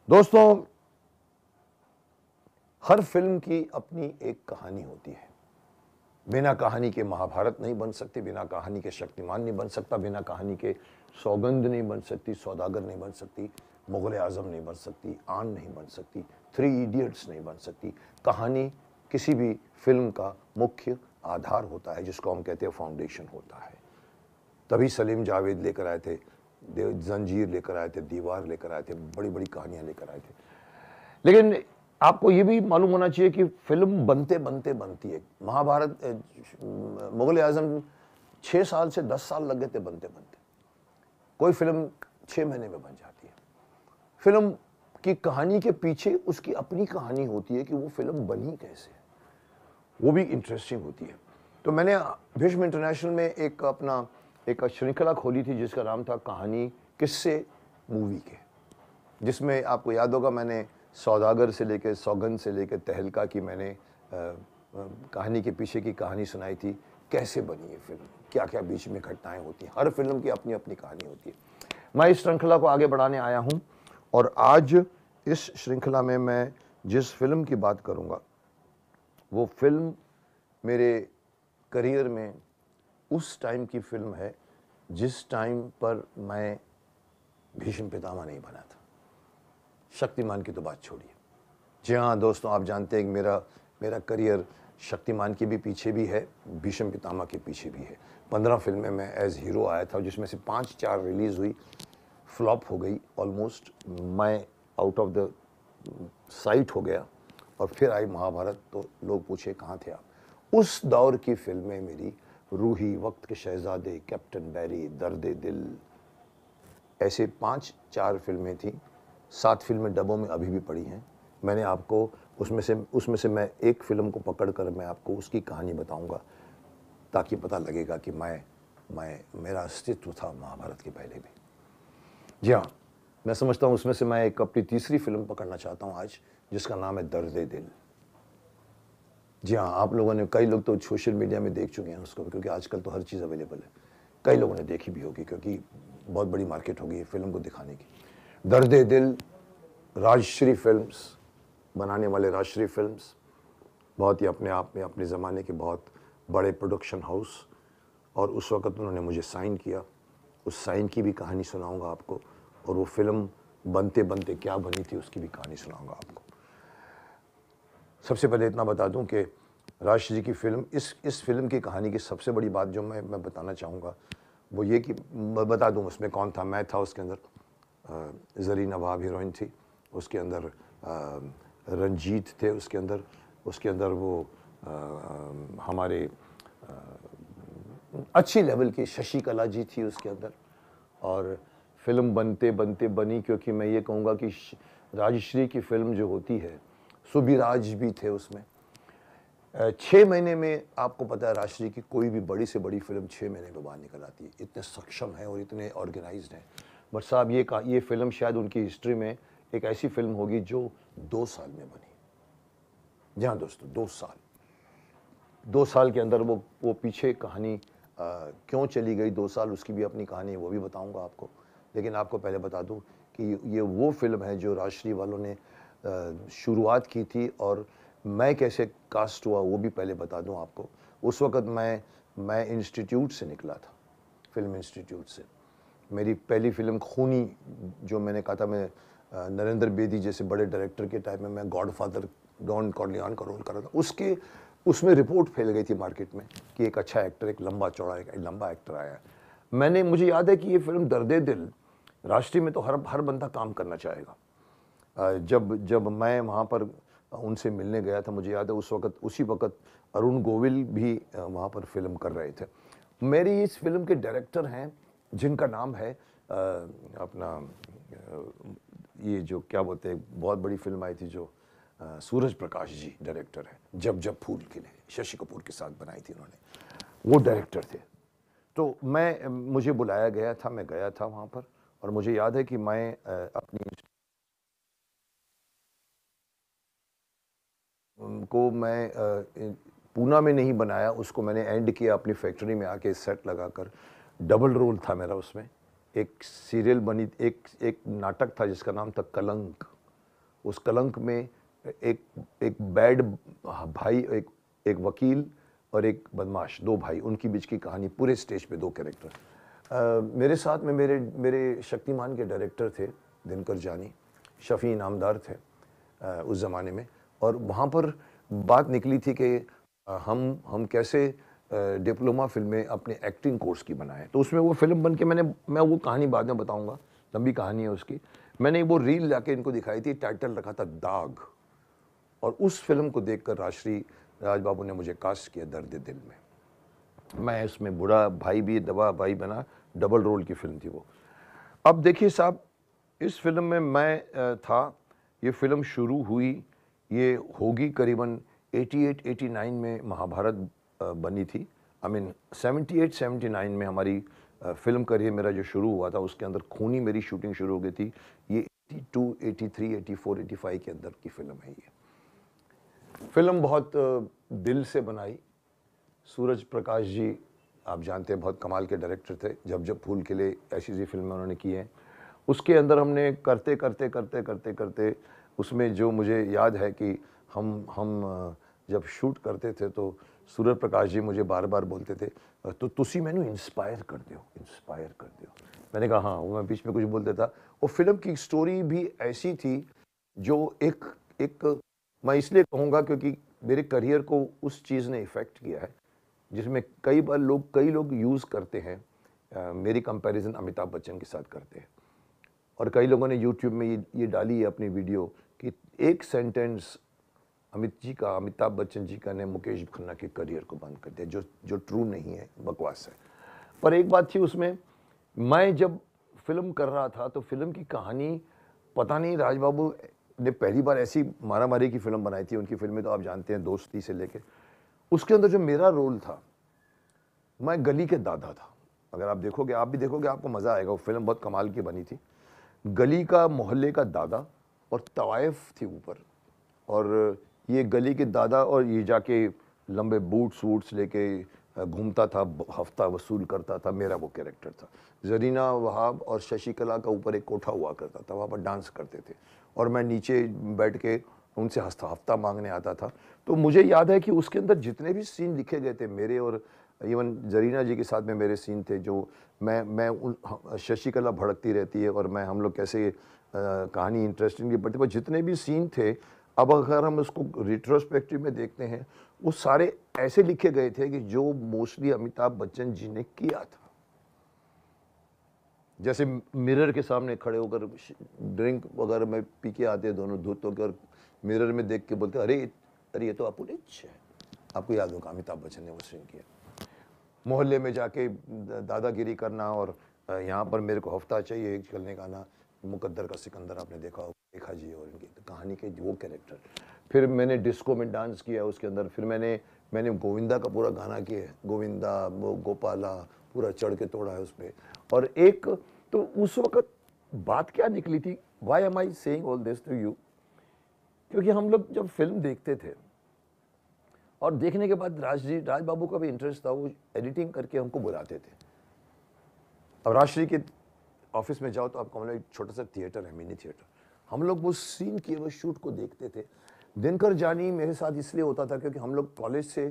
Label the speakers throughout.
Speaker 1: दोस्तों, हर फिल्म की अपनी एक कहानी होती है। बिना कहानी के महाभारत नहीं बन सकती, बिना कहानी के शक्तिमान नहीं बन सकता, बिना कहानी के सौगंध नहीं बन सकती, सौदागर नहीं बन सकती, मुगल आजम नहीं बन सकती, आन नहीं बन सकती, थ्री इडियट्स नहीं बन सकती। कहानी किसी भी फिल्म का मुख्य आधार होता है, जिसको हम कहते हैं फाउंडेशन होता है। तभी सलीम जावेद लेकर आए थे, जंजीर लेकर आए थे, दीवार लेकर आए थे, बड़ी बड़ी कहानियां लेकर आए थे। लेकिन आपको ये भी मालूम होना चाहिए कि फिल्म बनते बनते बनती है। महाभारत, मुगल आजम 6 साल से 10 साल लग गए थे बनते बनते। कोई फिल्म 6 महीने में बन जाती है। फिल्म की कहानी के पीछे उसकी अपनी कहानी होती है कि वो फिल्म बनी कैसे, वो भी इंटरेस्टिंग होती है। तो मैंने भीष्म इंटरनेशनल में एक श्रृंखला खोली थी जिसका नाम था कहानी किस्से मूवी के, जिसमें आपको याद होगा मैंने सौदागर से लेकर सौगंध से लेकर तहलका की मैंने कहानी के पीछे की कहानी सुनाई थी। कैसे बनी है फिल्म, क्या क्या बीच में घटनाएं होती हैं। हर फिल्म की अपनी अपनी कहानी होती है। मैं इस श्रृंखला को आगे बढ़ाने आया हूं और आज इस श्रृंखला में मैं जिस फिल्म की बात करूंगा वो फिल्म मेरे करियर में उस टाइम की फिल्म है जिस टाइम पर मैं भीष्म पितामह नहीं बना था। शक्तिमान की तो बात छोड़िए। जी हाँ दोस्तों, आप जानते हैं कि मेरा करियर शक्तिमान के भी पीछे भी है, भीष्म पितामह के पीछे भी है। 15 फिल्में मैं एज हीरो आया था, जिसमें से 5-4 रिलीज हुई, फ्लॉप हो गई ऑलमोस्ट। मैं आउट ऑफ द साइट हो गया और फिर आई महाभारत, तो लोग पूछे कहाँ थे आप। उस दौर की फिल्में मेरी रूही, वक्त के शहजादे, कैप्टन बैरी, दर्द दिल, ऐसे 5-4 फिल्में थी। 7 फिल्में डब्बों में अभी भी पड़ी हैं। मैंने आपको उसमें से मैं एक फिल्म को पकड़कर मैं आपको उसकी कहानी बताऊंगा, ताकि पता लगेगा कि मेरा अस्तित्व था महाभारत के पहले भी। जी हाँ, मैं समझता हूँ उसमें से मैं एक अपनी तीसरी फिल्म पकड़ना चाहता हूँ आज, जिसका नाम है दर्द दिल। जी हाँ, आप लोगों ने, कई लोग तो सोशल मीडिया में देख चुके हैं उसको, क्योंकि आजकल तो हर चीज़ अवेलेबल है। कई लोगों ने देखी भी होगी, क्योंकि बहुत बड़ी मार्केट होगी फिल्म को दिखाने की। दर्द दिल राजश्री फिल्म्स बनाने वाले, राजश्री फिल्म्स बहुत ही अपने आप में अपने ज़माने के बहुत बड़े प्रोडक्शन हाउस, और उस वक़्त उन्होंने मुझे साइन किया। उस साइन की भी कहानी सुनाऊंगा आपको, और वो फिल्म बनते बनते क्या बनी थी उसकी भी कहानी सुनाऊंगा आपको। सबसे पहले इतना बता दूं कि राजश्री जी की फिल्म, इस फिल्म की कहानी की सबसे बड़ी बात जो मैं बताना चाहूँगा वो ये कि मैं बता दूं उसमें कौन था। मैं था उसके अंदर, ज़रीना नवाब हीरोइन थी, उसके अंदर रंजीत थे, उसके अंदर वो हमारे अच्छी लेवल की शशिकला जी थी उसके अंदर। और फिल्म बनते बनते बनी, क्योंकि मैं ये कहूँगा कि राजश्री की फिल्म जो होती है, सुबिराज भी थे उसमें। 6 महीने में, आपको पता है राजश्री की कोई भी बड़ी से बड़ी फिल्म 6 महीने में बाहर निकल आती है, इतने सक्षम है और इतने ऑर्गेनाइज्ड हैं। बट साहब ये फिल्म शायद उनकी हिस्ट्री में एक ऐसी फिल्म होगी जो 2 साल में बनी। जी हाँ दोस्तों, 2 साल के अंदर वो पीछे कहानी क्यों चली गई 2 साल, उसकी भी अपनी कहानी है, वो भी बताऊंगा आपको। लेकिन आपको पहले बता दूं कि ये वो फिल्म है जो राजश्री वालों ने शुरुआत की थी, और मैं कैसे कास्ट हुआ वो भी पहले बता दूं आपको। उस वक़्त मैं इंस्टीट्यूट से निकला था, फिल्म इंस्टीट्यूट से। मेरी पहली फिल्म खूनी, जो मैंने कहा था, मैं नरेंद्र बेदी जैसे बड़े डायरेक्टर के टाइम में मैं गॉडफादर डॉन कॉर्लियन का रोल कर रहा था। उसमें रिपोर्ट फैल गई थी मार्केट में कि एक अच्छा एक्टर, एक लंबा चौड़ा एक लंबा एक्टर आया है। मुझे याद है कि ये फिल्म दर्द दिल, राष्ट्रीय में तो हर बंदा काम करना चाहेगा। जब मैं वहाँ पर उनसे मिलने गया था, मुझे याद है उसी वक़्त अरुण गोविल भी वहाँ पर फिल्म कर रहे थे। मेरी इस फिल्म के डायरेक्टर हैं जिनका नाम है ये जो क्या बोलते हैं, बहुत बड़ी फिल्म आई थी जो सूरज प्रकाश जी डायरेक्टर है, जब जब फूल खिले, शशि कपूर के साथ बनाई थी उन्होंने, वो डायरेक्टर थे। तो मुझे बुलाया गया था, मैं गया था वहाँ पर, और मुझे याद है कि मैं अपनी पूना में नहीं बनाया, उसको मैंने एंड किया अपनी फैक्ट्री में आके सेट लगाकर। डबल रोल था मेरा उसमें। एक सीरियल बनी, एक नाटक था जिसका नाम था कलंक, उस कलंक में एक एक बैड भाई, एक वकील और एक बदमाश, दो भाई, उनकी बीच की कहानी पूरे स्टेज पे, दो कैरेक्टर। मेरे साथ में मेरे मेरे शक्तिमान के डायरेक्टर थे दिनकर जानी, शफ़ी इनामदार थे उस ज़माने में। और वहाँ पर बात निकली थी कि हम कैसे डिप्लोमा फ़िल्में अपने एक्टिंग कोर्स की बनाएं। तो उसमें वो फ़िल्म बन के मैं वो कहानी बाद में बताऊँगा, लंबी कहानी है उसकी। मैंने वो रील लाके इनको दिखाई थी, टाइटल रखा था दाग। और उस फिल्म को देखकर राजश्री राज बाबू ने मुझे कास्ट किया दर्द दिल में। मैं इसमें बुरा भाई भी दवा भाई बना, डबल रोल की फिल्म थी वो। अब देखिए साहब, इस फिल्म में मैं था। ये फिल्म शुरू हुई, ये होगी करीबन 88-89 में महाभारत बनी थी। आई मीन 78-79 में हमारी फिल्म करियर मेरा जो शुरू हुआ था, उसके अंदर खूनी मेरी शूटिंग शुरू हो गई थी। ये 82, 83, 84, 85 के अंदर की फिल्म है ये। फिल्म बहुत दिल से बनाई। सूरज प्रकाश जी, आप जानते हैं, बहुत कमाल के डायरेक्टर थे। जब जब फूल खिले, ऐसी सी फिल्में उन्होंने की हैं। उसके अंदर हमने करते करते करते करते करते उसमें जो मुझे याद है कि हम जब शूट करते थे तो सूरज प्रकाश जी मुझे बार बार बोलते थे, तो तुसी मैनू इंस्पायर कर दो, इंस्पायर कर दो। मैंने कहा हाँ। वो मैं बीच में कुछ बोल देता। वो फिल्म की स्टोरी भी ऐसी थी जो एक एक मैं इसलिए कहूँगा क्योंकि मेरे करियर को उस चीज़ ने इफ़ेक्ट किया है, जिसमें कई लोग यूज़ करते हैं। मेरी कंपैरिजन अमिताभ बच्चन के साथ करते हैं। और कई लोगों ने यूट्यूब में ये डाली है अपनी वीडियो कि एक सेंटेंस अमिताभ बच्चन जी का ने मुकेश खन्ना के करियर को बंद कर दिया, जो ट्रू नहीं है, बकवास है। पर एक बात थी उसमें, मैं जब फिल्म कर रहा था तो फिल्म की कहानी, पता नहीं राज बाबू ने पहली बार ऐसी मारामारी की फिल्म बनाई थी। उनकी फिल्में तो आप जानते हैं, दोस्ती से लेके। उसके अंदर जो मेरा रोल था, मैं गली के दादा था। अगर आप देखोगे, आप भी देखोगे, आपको मज़ा आएगा। वो फिल्म बहुत कमाल की बनी थी। गली का, मोहल्ले का दादा, और तवाइफ थी ऊपर। और ये गली के दादा, और ये जाके लंबे बूट्स वूट्स लेके घूमता था, हफ्ता वसूल करता था। मेरा वो कैरेक्टर था। जरीना वहाब और शशिकला का ऊपर एक कोठा हुआ करता था, वहाँ पर डांस करते थे, और मैं नीचे बैठ के उनसे हफ्ता मांगने आता था। तो मुझे याद है कि उसके अंदर जितने भी सीन लिखे गए थे मेरे, और इवन जरीना जी के साथ में मेरे सीन थे, जो मैं शशिकला भड़कती रहती है और हम लोग कैसे कहानी इंटरेस्टिंगली पढ़ते, पर जितने भी सीन थे, अब अगर हम उसको रिट्रोस्पेक्टिव में देखते हैं, वो सारे ऐसे लिखे गए थे कि जो मोस्टली अमिताभ बच्चन जी ने किया था। जैसे मिरर के सामने खड़े होकर ड्रिंक वगैरह में पी के आते दोनों, धुत होकर मिरर में देख के बोलते, अरे अरे ये तो अपुनिच है। आपको याद होगा अमिताभ बच्चन ने वो सीन किया। मोहल्ले में जाके दादागिरी करना, और यहाँ पर मेरे को हफ्ता चाहिए चलने का ना, मुकद्दर का सिकंदर आपने देखा जी, और इनकी कहानी के वो कैरेक्टर। फिर मैंने डिस्को में डांस किया उसके अंदर। फिर मैंने गोविंदा का पूरा गाना किया है, गोविंदा वो गोपाला, पूरा चढ़ के तोड़ा है उसमें। और एक तो उस वक्त बात क्या निकली थी, why am I saying all this to you, क्योंकि हम लोग जब फिल्म देखते थे और देखने के बाद राज बाबू का भी इंटरेस्ट था, वो एडिटिंग करके हमको बुलाते थे। अब राजश्री के ऑफिस में जाओ तो आपको मतलब एक छोटा सा थिएटर है, मिनी थिएटर। हम लोग वो सीन किए हुए शूट को देखते थे। दिनकर जानी मेरे साथ इसलिए होता था क्योंकि हम लोग कॉलेज से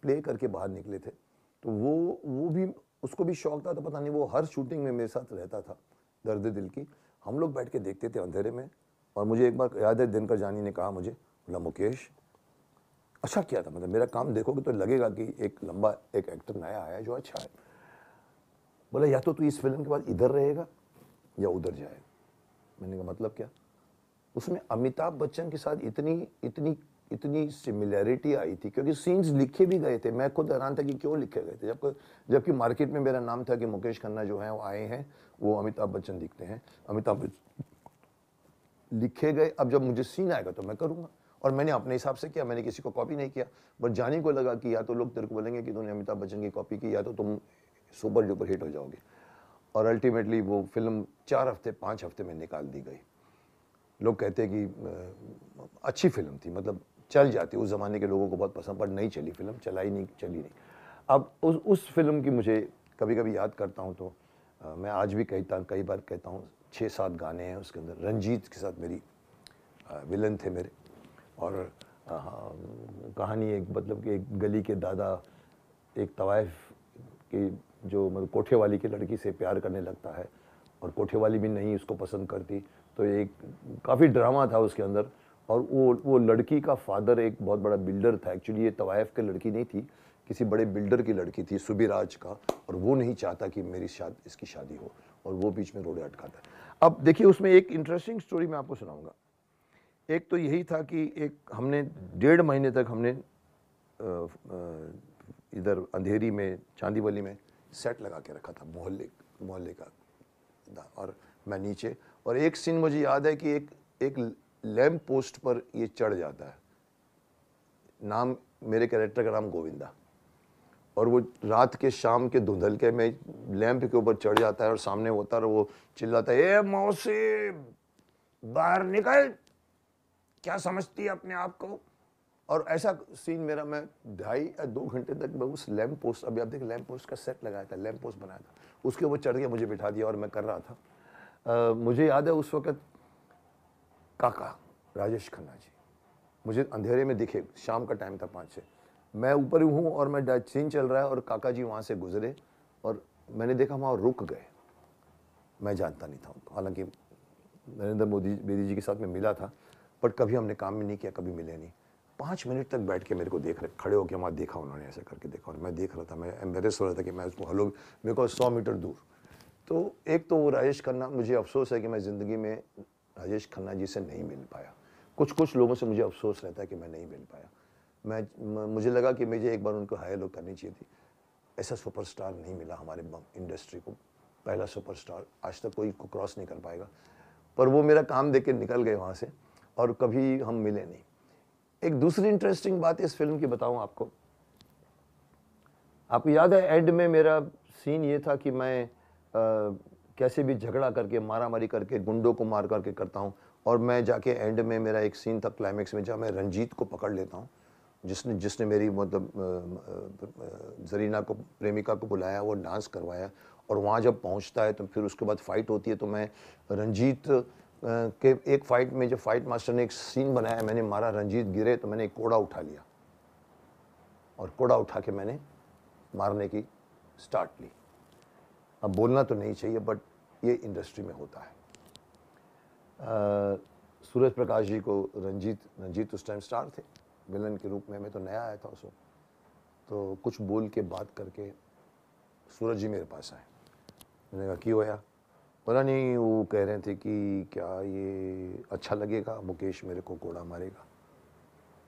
Speaker 1: प्ले करके बाहर निकले थे, तो वो भी, उसको भी शौक था। तो पता नहीं वो हर शूटिंग में मेरे साथ रहता था, दर्द दिल की। हम लोग बैठ के देखते थे अंधेरे में। और मुझे एक बार याद है, दिनकर जानी ने कहा मुझे, बोला मुकेश अच्छा किया था, मतलब मेरा काम देखोगे तो लगेगा कि एक लंबा एक एक्टर नया आया है जो अच्छा है। बोला या तो तू इस फिल्म के बाद इधर रहेगा या उधर जाएगा। मैंने कहा मतलब क्या? उसमें अमिताभ बच्चन के साथ इतनी इतनी इतनी सिमिलैरिटी आई थी, क्योंकि सीन्स लिखे भी गए थे। मैं खुद हैरान था कि क्यों लिखे गए थे, जबकि मार्केट में मेरा नाम था कि मुकेश खन्ना जो है वो आए हैं, वो अमिताभ बच्चन दिखते हैं। अमिताभ लिखे गए। अब जब मुझे सीन आएगा तो मैं करूँगा, और मैंने अपने हिसाब से किया, मैंने किसी को कॉपी नहीं किया। बट जाने को लगा कि या तो लोग तेरे को बोलेंगे कि तूने अमिताभ बच्चन की कॉपी की, या तो तुम सुपर डुपर हिट हो जाओगे। और अल्टीमेटली वो फिल्म 4 हफ्ते 5 हफ्ते में निकाल दी गई। लोग कहते हैं कि अच्छी फिल्म थी, मतलब चल जाती, उस ज़माने के लोगों को बहुत पसंद, पर नहीं चली फिल्म, चली नहीं। अब उस फिल्म की मुझे कभी कभी याद करता हूँ तो मैं आज भी कई बार कहता हूँ, 6-7 गाने हैं उसके अंदर। रंजीत के साथ मेरी विलन थे मेरे। और कहानी एक मतलब कि एक गली के दादा एक तवाइफ की जो मतलब कोठे वाली की लड़की से प्यार करने लगता है और कोठे वाली भी नहीं उसको पसंद करती, तो एक काफ़ी ड्रामा था उसके अंदर। और वो लड़की का फादर एक बहुत बड़ा बिल्डर था। एक्चुअली ये तवाइफ की लड़की नहीं थी, किसी बड़े बिल्डर की लड़की थी, सुबीराज का, और वो नहीं चाहता कि मेरी इसकी शादी हो, और वो बीच में रोड़े अटकाता है। अब देखिए उसमें एक इंटरेस्टिंग स्टोरी मैं आपको सुनाऊंगा। एक तो यही था कि एक हमने 1.5 महीने तक हमने इधर अंधेरी में चांदीवली में सेट लगा के रखा था, मोहल्ले का, और मैं नीचे। और एक सीन मुझे याद है कि एक लैंप पोस्ट पर ये चढ़ जाता है, नाम मेरे कैरेक्टर का नाम गोविंदा, और वो रात के शाम के धुंधलके में लैंप के ऊपर चढ़ जाता है और सामने होता है और वो चिल्लाता है, ए मौसी बाहर निकल, क्या समझती है अपने आप को। और ऐसा सीन मेरा, मैं 2.5 या 2 घंटे तक मैं उस लैंप पोस्ट, अभी आप देखिए लैंप पोस्ट का सेट लगाया था, लैंप पोस्ट बनाया था, उसके ऊपर चढ़ के मुझे बिठा दिया और मैं कर रहा था। मुझे याद है उस वक्त काका राजेश खन्ना जी मुझे अंधेरे में दिखे, शाम का टाइम था 5-6, मैं ऊपर ही हूँ और मैं सीन चल रहा है और काका जी वहाँ से गुजरे और मैंने देखा वहाँ रुक गए। मैं जानता नहीं था उनको, हालांकि नरेंद्र मोदी जी के साथ में मिला था, बट कभी हमने काम में नहीं किया, कभी मिले नहीं। 5 मिनट तक बैठ के मेरे को देख रहे, खड़े होकर वहाँ देखा उन्होंने, ऐसे करके देखा और मैं देख रहा था, मैं एम्बेरस हो रहा था कि मैं उसको हेलो, मेरे को 100 मीटर दूर। तो एक तो वो राजेश खन्ना, मुझे अफसोस है कि मैं ज़िंदगी में राजेश खन्ना जी से नहीं मिल पाया। कुछ लोगों से मुझे अफसोस रहता है कि मैं नहीं मिल पाया। मुझे लगा कि मुझे एक बार उनको हायर लोग करनी चाहिए थी। ऐसा सुपरस्टार नहीं मिला हमारे इंडस्ट्री को, पहला सुपरस्टार, आज तक कोई को क्रॉस नहीं कर पाएगा। पर वो मेरा काम देख के निकल गए वहाँ से और कभी हम मिले नहीं। एक दूसरी इंटरेस्टिंग बात इस फिल्म की बताऊं आपको याद है एंड में मेरा सीन ये था कि मैं कैसे भी झगड़ा करके, मारामारी करके, गुंडों को मार करके करता हूं, और मैं जाके एंड में मेरा एक सीन था क्लाइमेक्स में जहाँ मैं रंजीत को पकड़ लेता हूं, जिसने मेरी मतलब जरीना को, प्रेमिका को बुलाया, वो डांस करवाया, और वहाँ जब पहुँचता है तो फिर उसके बाद फाइट होती है, तो मैं रंजीत के एक फाइट में जब फाइट मास्टर ने एक सीन बनाया, मैंने मारा, रंजीत गिरे तो मैंने एक कोड़ा उठा लिया और कोड़ा उठा के मैंने मारने की स्टार्ट ली। अब बोलना तो नहीं चाहिए बट ये इंडस्ट्री में होता है। सूरज प्रकाश जी को रंजीत उस टाइम स्टार थे विलन के रूप में, मैं तो नया आया था उस वक्त, तो कुछ बोल के बात करके सूरज जी मेरे पास आए। मैंने कहा क्यों आया? बोला नहीं, वो कह रहे थे कि क्या ये अच्छा लगेगा, मुकेश मेरे को कोड़ा मारेगा,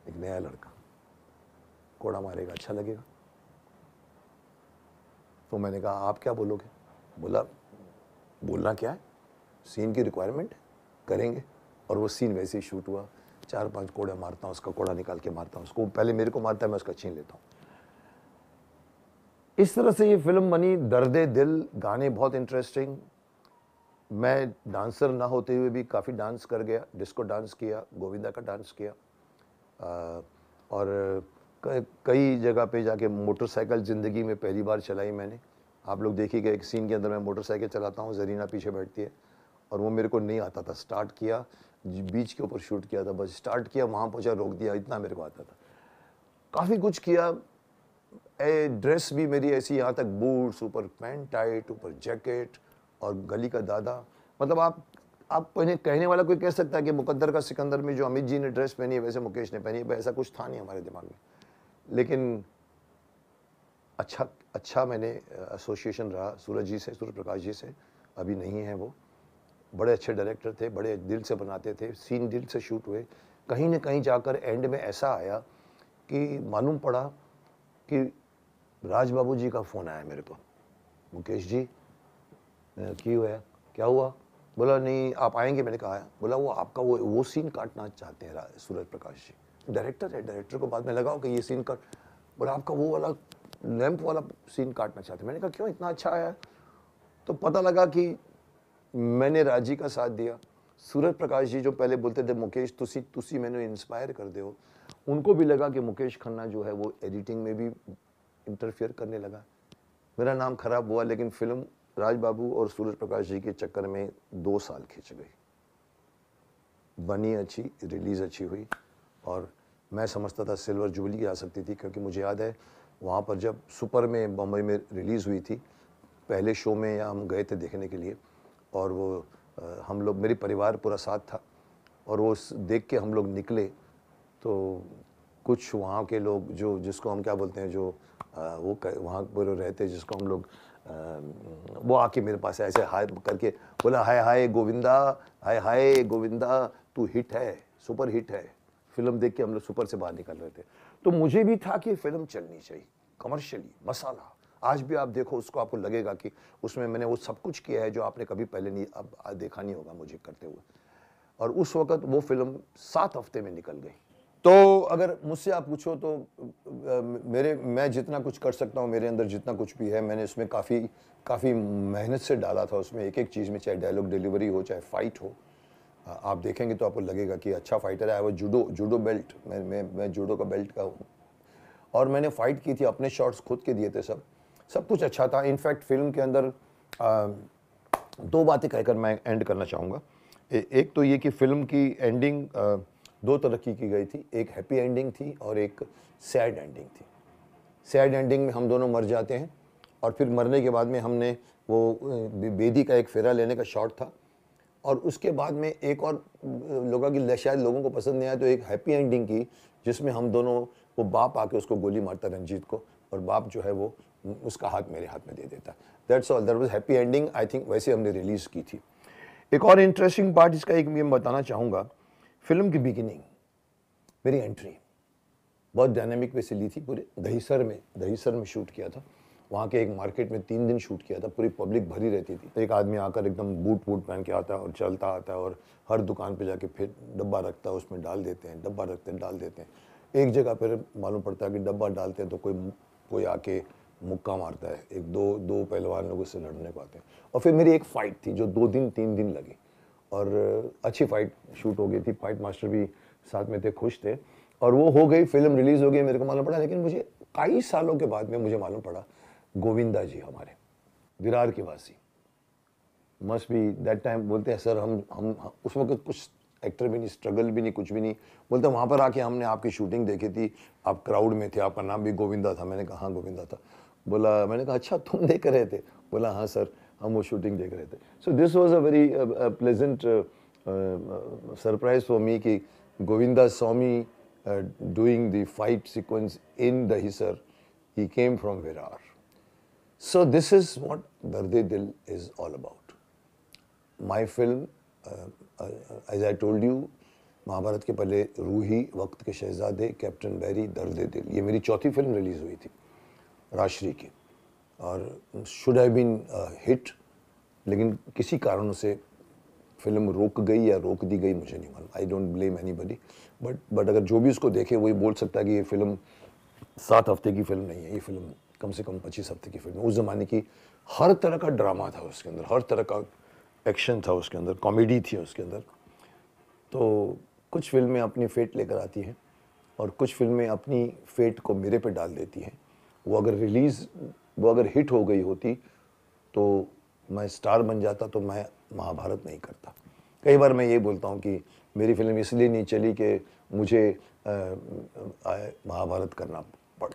Speaker 1: एक नया लड़का कोड़ा मारेगा, अच्छा लगेगा? तो मैंने कहा आप क्या बोलोगे? बोला बोलना क्या है, सीन की रिक्वायरमेंट करेंगे। और वो सीन वैसे ही शूट हुआ, 4-5 कोड़े मारता हूँ, उसका कोड़ा निकाल के मारता हूँ, उसको पहले मेरे को मारता है, मैं उसका छीन लेता हूँ। इस तरह से ये फिल्म बनी, दर्दे दिल, गाने बहुत इंटरेस्टिंग। मैं डांसर ना होते हुए भी काफ़ी डांस कर गया, डिस्को डांस किया, गोविंदा का डांस किया, और कई जगह पे जाके मोटरसाइकिल ज़िंदगी में पहली बार चलाई मैंने। आप लोग देखिएगा एक सीन के अंदर मैं मोटरसाइकिल चलाता हूँ, जरीना पीछे बैठती है और वो मेरे को नहीं आता था। स्टार्ट किया, बीच के ऊपर शूट किया था, बस स्टार्ट किया, वहाँ पहुँचा, रोक दिया, इतना मेरे को आता था। काफ़ी कुछ किया। ड्रेस भी मेरी ऐसी, यहाँ तक बूट्स, ऊपर पैंट टाइट, ऊपर जैकेट, और गली का दादा। मतलब आप कहने वाला कोई कह सकता है कि मुकद्दर का सिकंदर में जो अमित जी ने ड्रेस पहनी है वैसे मुकेश ने पहनी है, ऐसा कुछ था नहीं हमारे दिमाग में। लेकिन अच्छा मैंने एसोसिएशन रहा सूरज जी से, सूरज प्रकाश जी से। अभी नहीं है वो, बड़े अच्छे डायरेक्टर थे, बड़े दिल से बनाते थे, सीन दिल से शूट हुए। कहीं ना कहीं जाकर एंड में ऐसा आया कि मालूम पड़ा कि राज बाबू जी का फ़ोन आया मेरे को, मुकेश जी क्यों है, क्या हुआ? बोला नहीं आप आएंगे, मैंने कहा आया। बोला वो आपका वो सीन काटना चाहते हैं सूरज प्रकाश जी, डायरेक्टर है, डायरेक्टर को बाद में लगाओ कि ये सीन काट। बोला आपका वो वाला लैंप वाला सीन काटना चाहते हैं। मैंने कहा क्यों, इतना अच्छा आया? तो पता लगा कि मैंने राजी का साथ दिया। सूरज प्रकाश जी जो पहले बोलते थे मुकेश तुसी मैंने इंस्पायर कर दे हो, उनको भी लगा कि मुकेश खन्ना जो है वो एडिटिंग में भी इंटरफेयर करने लगा। मेरा नाम खराब हुआ, लेकिन फिल्म राज बाबू और सूरज प्रकाश जी के चक्कर में 2 साल खींच गई। बनी अच्छी, रिलीज़ अच्छी हुई और मैं समझता था सिल्वर जुबली आ सकती थी, क्योंकि मुझे याद है वहाँ पर जब सुपर में बम्बई में रिलीज़ हुई थी, पहले शो में या हम गए थे देखने के लिए और वो हम लोग, मेरी परिवार पूरा साथ था और वो देख के हम लोग निकले तो कुछ वहाँ के लोग जो, जिसको हम क्या बोलते हैं, जो वो वहाँ पर रहते, जिसको हम लोग वो आके मेरे पास ऐसे हाय करके बोला, हाय हाय गोविंदा, हाय हाय गोविंदा, तू हिट है, सुपर हिट है। फिल्म देख के हम लोग सुपर से बाहर निकल रहे थे। तो मुझे भी था कि फिल्म चलनी चाहिए, कमर्शियली मसाला। आज भी आप देखो उसको, आपको लगेगा कि उसमें मैंने वो सब कुछ किया है जो आपने कभी पहले नहीं अब देखा नहीं होगा मुझे करते हुए। और उस वक्त वो फिल्म 7 हफ्ते में निकल गई। तो अगर मुझसे आप पूछो तो मैं जितना कुछ कर सकता हूँ, मेरे अंदर जितना कुछ भी है, मैंने उसमें काफ़ी मेहनत से डाला था उसमें, एक एक चीज़ में, चाहे डायलॉग डिलीवरी हो, चाहे फाइट हो। आप देखेंगे तो आपको लगेगा कि अच्छा फाइटर है। वो जूडो बेल्ट, मैं जूडो का बेल्ट का हूँ और मैंने फाइट की थी, अपने शॉट्स खुद के दिए थे, सब कुछ अच्छा था। इनफैक्ट फिल्म के अंदर 2 बातें कहकर मैं एंड करना चाहूँगा। एक तो ये कि फिल्म की एंडिंग 2 तरह की गई थी, एक हैप्पी एंडिंग थी और एक सैड एंडिंग थी। सैड एंडिंग में हम दोनों मर जाते हैं और फिर मरने के बाद में हमने वो बेदी का एक फेरा लेने का शॉट था और उसके बाद में एक और लोगों की, शायद लोगों को पसंद नहीं आया, तो एक हैप्पी एंडिंग की जिसमें हम दोनों, वो बाप आके उसको गोली मारता रंजीत को और बाप जो है वो उसका हाथ मेरे हाथ में दे देता। That's all, that was happy ending. I think वैसे हमने रिलीज़ की थी। एक और इंटरेस्टिंग पार्ट इसका एक मैं बताना चाहूँगा, फिल्म की बिगिनिंग, मेरी एंट्री बहुत डायनामिक वे से ली थी। पूरे दहीसर में शूट किया था। वहाँ के एक मार्केट में 3 दिन शूट किया था, पूरी पब्लिक भरी रहती थी। एक आदमी आकर एकदम बूट पहन के आता है और चलता आता है और हर दुकान पे जाके फिर डब्बा रखता है, उसमें डाल देते हैं, डब्बा रखते हैं, डाल देते हैं। एक जगह पर मालूम पड़ता है कि डब्बा डालते हैं तो कोई आके मुक्का मारता है, एक दो पहलवान लोग उससे लड़ने को आते हैं। और फिर मेरी एक फ़ाइट थी जो 2 दिन 3 दिन लगी और अच्छी फाइट शूट हो गई थी। फाइट मास्टर भी साथ में थे, खुश थे और वो हो गई, फिल्म रिलीज़ हो गई, मेरे को मालूम पड़ा। लेकिन मुझे कई सालों के बाद में मुझे मालूम पड़ा, गोविंदा जी हमारे विरार के वासी, मस्ट बी दैट टाइम, बोलते हैं सर हम उस वक्त कुछ एक्टर भी नहीं, स्ट्रगल भी नहीं, कुछ भी नहीं। बोलते वहाँ पर आके हमने आपकी शूटिंग देखी थी, आप क्राउड में थे, आपका नाम भी गोविंदा था। मैंने कहा हाँ गोविंदा था। बोला, मैंने कहा अच्छा तुम देख रहे थे? बोला हाँ सर, हम वो शूटिंग देख रहे थे। So this was a very pleasant surprise for me कि Govinda saw me doing the fight sequence in Dahisar. He came from Virar. So this is what Darde Dil is all about. My film, as I told you, Mahabharat के पहले रूही, वक्त के शहजादे, captain बैरी, दर्द दिल, ये मेरी चौथी फिल्म रिलीज़ हुई थी राजश्री की और शुड हैव बीन हिट, लेकिन किसी कारणों से फिल्म रोक गई या रोक दी गई, मुझे नहीं मालूम। I don't blame anybody, but अगर जो भी उसको देखे वही बोल सकता है कि ये फिल्म 7 हफ्ते की फिल्म नहीं है, ये फिल्म कम से कम 25 हफ्ते की फिल्म है। उस ज़माने की हर तरह का ड्रामा था उसके अंदर, हर तरह का एक्शन था उसके अंदर, कॉमेडी थी उसके अंदर। तो कुछ फिल्में अपनी फेट लेकर आती हैं और कुछ फिल्में अपनी फेट को मेरे पे डाल देती हैं। वो अगर हिट हो गई होती तो मैं स्टार बन जाता, तो मैं महाभारत नहीं करता। कई बार मैं ये बोलता हूँ कि मेरी फिल्म इसलिए नहीं चली कि मुझे महाभारत करना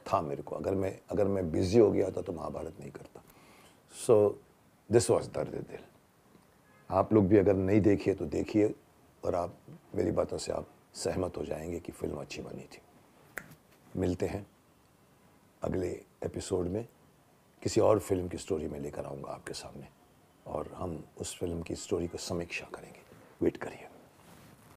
Speaker 1: था मेरे को। अगर मैं बिजी हो गया था तो महाभारत नहीं करता। सो दिस वॉज दर्द दिल। आप लोग भी अगर नहीं देखिए तो देखिए और आप मेरी बातों से आप सहमत हो जाएंगे कि फिल्म अच्छी बनी थी। मिलते हैं अगले एपिसोड में, किसी और फिल्म की स्टोरी में लेकर आऊँगा आपके सामने और हम उस फिल्म की स्टोरी को समीक्षा करेंगे। वेट करिए।